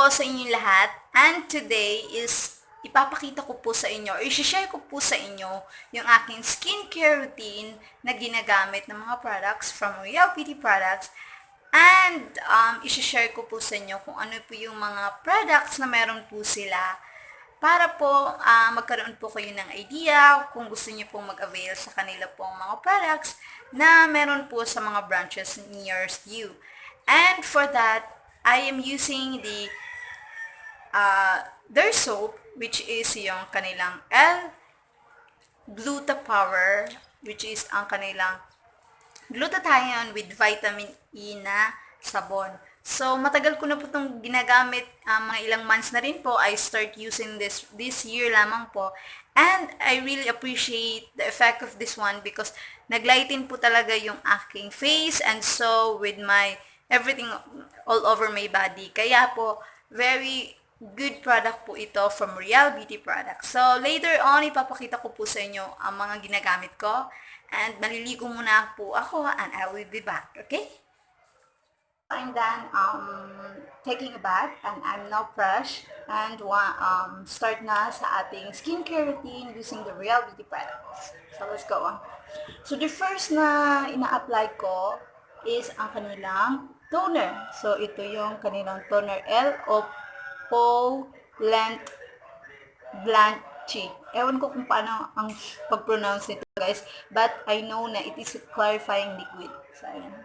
sa inyong lahat, and today is ipapakita ko po sa inyo or i-share ko po sa inyo yung aking skincare routine na ginagamit ng mga products from Royal Beauty Products, and i-share ko po sa inyo kung ano po yung mga products na meron po sila para po magkaroon po kayo ng idea kung gusto niyo pong mag-avail sa kanila pong mga products na meron po sa mga branches nearest you. And for that, I am using their soap, which is yung kanilang L-Gluta Power, which is ang kanilang glutathione with vitamin E na sabon. So, matagal ko na po itong ginagamit, mga ilang months na rin po. I start using this year lamang po. And I really appreciate the effect of this one because naglighten po talaga yung aking face and so with my everything all over my body. Kaya po, very good product po ito from Real Beauty Products. So, later on, ipapakita ko po sa inyo ang mga ginagamit ko. And maliligo muna po ako and I will be back. Okay? I'm done taking a bath and I'm now fresh and start na sa ating skincare routine using the Real Beauty Products. So, let's go on. So, the first na ina-apply ko is ang kanilang toner. So, ito yung kanilang toner L-Oppo Lent Blanchi. Ewan ko kung paano ang pag-pronounce nito, guys. But I know na it is a clarifying liquid. So, ayan.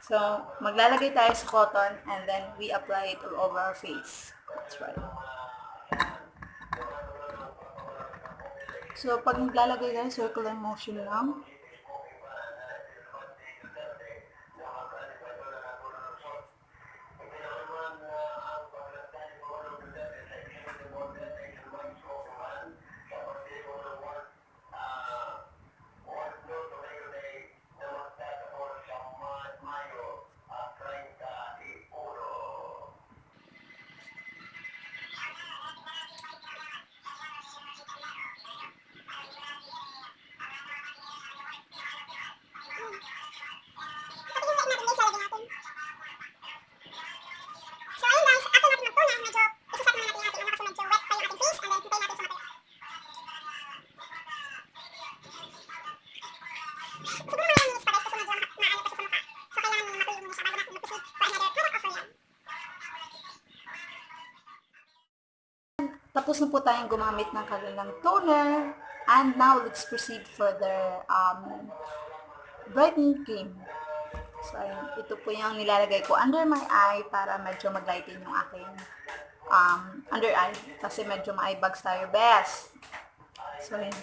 So, maglalagay tayo sa cotton and then we apply it all over our face. That's right. So, pag naglalagay tayo, circular motion lang. Tapos na po tayong gumamit ng kanilang toner. And now, let's proceed further brightening cream. So, ayun, ito po yung nilalagay ko under my eye para medyo mag-lighten yung aking under eye. Kasi medyo ma-eye bags tayo, best. So, ayun.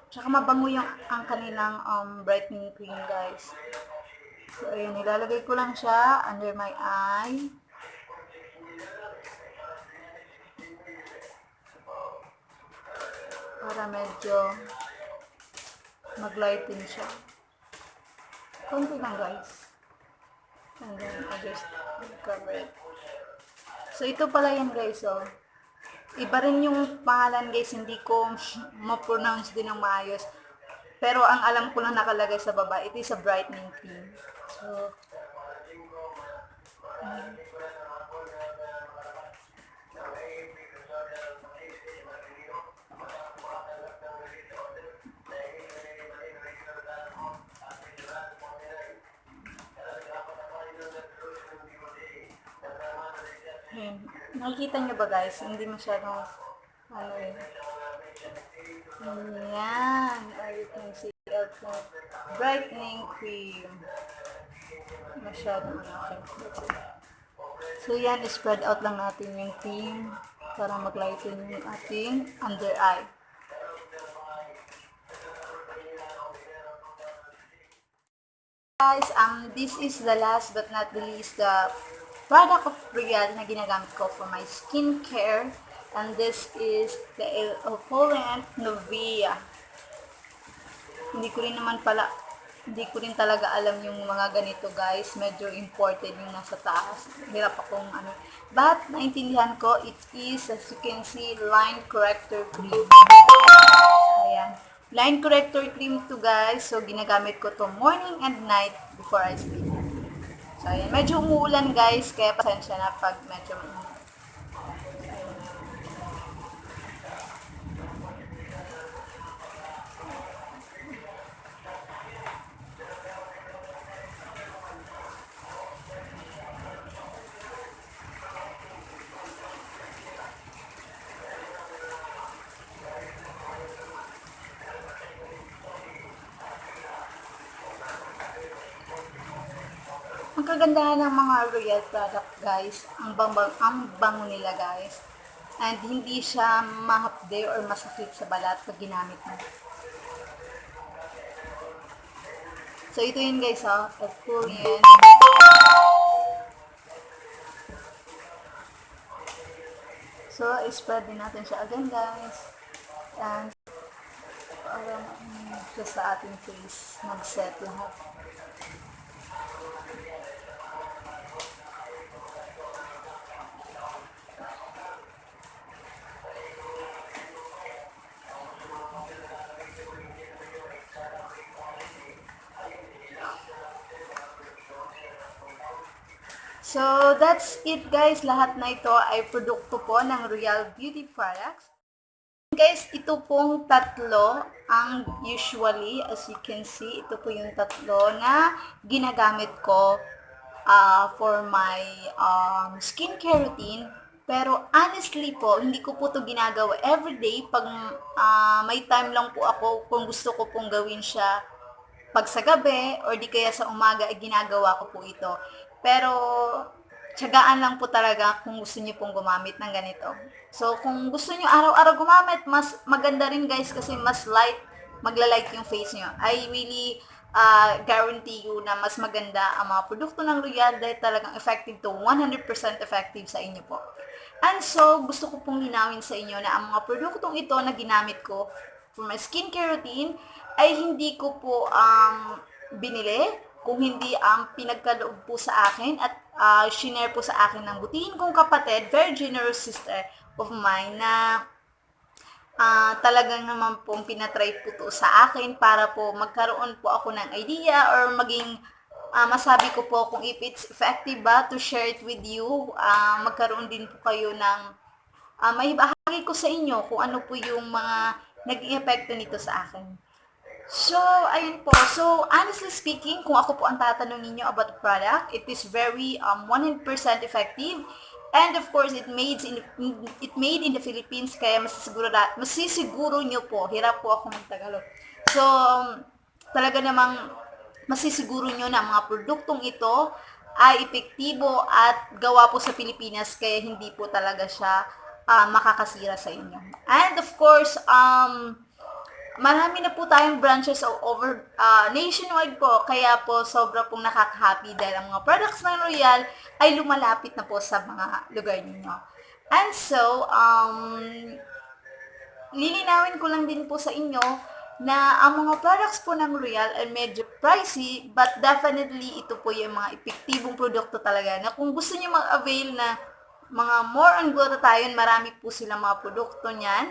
Tsaka mabango yung ang kanilang brightening cream, guys. So, ayun, nilalagay ko lang siya under my eye. Para medyo mag-lighten siya. Konti lang, guys. And then, I just cover it. So, ito pala yan, guys, oh. Iba rin yung pangalan, guys. Hindi ko ma-pronounce din ng maayos. Pero, ang alam ko lang nakalagay sa baba, it is a brightening cream. So, nakikita nyo ba, guys? Hindi masyadong ano eh. Ayan. Or you can see brightening cream. Masyadong okay. So, yan. Spread out lang natin yung cream para mag-lighten yung ating under eye. Guys, this is the last but not the least, the product of Real na ginagamit ko for my skincare. And this is the Opulent Novia. Hindi ko rin talaga alam yung mga ganito, guys. Medyo imported yung nasa taas. Hirap akong ano. But, naintindihan ko, it is, as you can see, line corrector cream. Ayan. Line corrector cream to, guys. So, ginagamit ko to morning and night before I sleep. So, ayan. Medyo umuulan guys, kaya pasensya na pag medyo umuulan. Ang kagandahan ng mga Royal product guys, ang bango nila guys. And hindi siya mahapde or masakit sa balat pag ginamit mo. So ito yun guys ha, pag-pull yan. So i-spread din natin siya again guys. And para siya sa ating face mag-set lahat. So, that's it guys. Lahat na ito ay produkto po ng Royal Beauty Products. Guys, ito pong tatlo ang usually, as you can see, ito po yung tatlo na ginagamit ko for my skincare routine. Pero honestly po, hindi ko po ito ginagawa everyday. Pag may time lang po ako, kung gusto ko pong gawin siya pag sa gabi or di kaya sa umaga, ay ginagawa ko po ito. Pero, tiyagaan lang po talaga kung gusto niyo pong gumamit ng ganito. So, kung gusto niyo araw-araw gumamit, mas maganda rin guys kasi mas light, magla-light yung face niyo. I really guarantee you na mas maganda ang mga produkto ng L'Oreal dahil talagang effective to 100% effective sa inyo po. And so, gusto ko pong linawin sa inyo na ang mga produktong ito na ginamit ko for my skincare routine ay hindi ko po binili, kung hindi ang pinagkaloob po sa akin at shinare po sa akin ng butihin kong kapatid, very generous sister of mine na talagang naman pong pinatry po to sa akin para po magkaroon po ako ng idea or maging masabi ko po kung if it's effective ba to share it with you, magkaroon din po kayo ng maibahagi ko sa inyo kung ano po yung mga naging epekto nito sa akin. So, ayun po. So, honestly speaking, kung ako po ang tatanungin nyo about the product, it is very 100% effective. And of course, it made in the Philippines, kaya masisiguro nyo po. Hirap po ako magtagalog. So, talaga namang masisiguro nyo na mga produktong ito ay epektibo at gawa po sa Pilipinas, kaya hindi po talaga siya makakasira sa inyo. And of course, marami na po tayong branches over nationwide po, kaya po sobra pong nakaka-happy dahil ang mga products ng L'Oreal ay lumalapit na po sa mga lugar ninyo. And so, lilinawin ko lang din po sa inyo na ang mga products po ng L'Oreal ay medyo pricey, but definitely ito po yung mga epektibong produkto talaga na kung gusto niyo mag-avail na mga more on glutathione, marami po silang mga produkto niyan.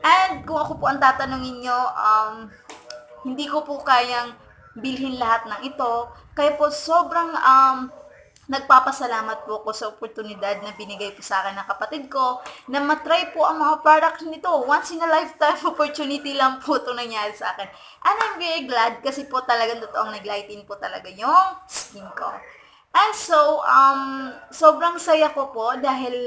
And kung ako po ang tatanungin nyo, hindi ko po kayang bilhin lahat ng ito. Kaya po sobrang nagpapasalamat po ako sa oportunidad na binigay po sa akin ng kapatid ko na matry po ang mga products nito. Once in a lifetime opportunity lang po ito nangyari sa akin. And I'm very glad kasi po talagang totoong naglightin po talaga yung skin ko. And so, sobrang saya ko po dahil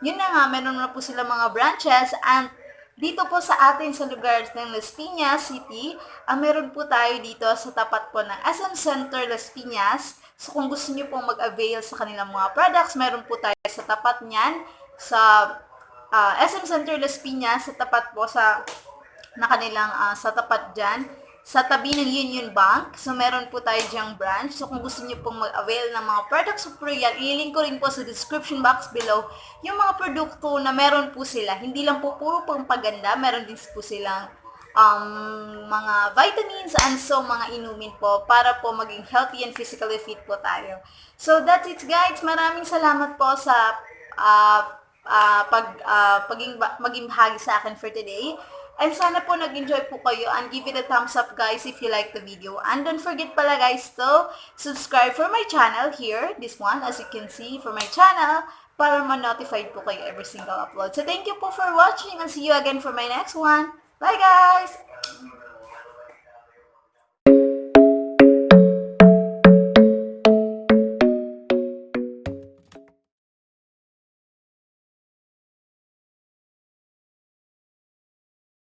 yun na nga, meron na po sila mga branches and dito po sa atin sa lugar ng Las Piñas City, meron po tayo dito sa tapat po ng SM Center Las Piñas. So kung gusto niyo pong mag-avail sa kanilang mga products, meron po tayo sa tapat niyan sa SM Center Las Piñas, sa tapat po sa kanilang sa tapat diyan sa tabi ng Union Bank. So, meron po tayo diyang branch. So, kung gusto niyo pong mag-avail ng mga products of L'Oreal, ililink ko rin po sa description box below yung mga produkto na meron po sila. Hindi lang po puro pampaganda, meron din po silang mga vitamins and so mga inumin po para po maging healthy and physically fit po tayo. So, that's it guys. Maraming salamat po sa maging bahagi sa akin for today. And sana po nag-enjoy po kayo and give it a thumbs up guys if you like the video. And don't forget pala guys to subscribe for my channel here, this one as you can see for my channel, para ma-notified po kayo every single upload. So thank you po for watching and see you again for my next one. Bye guys!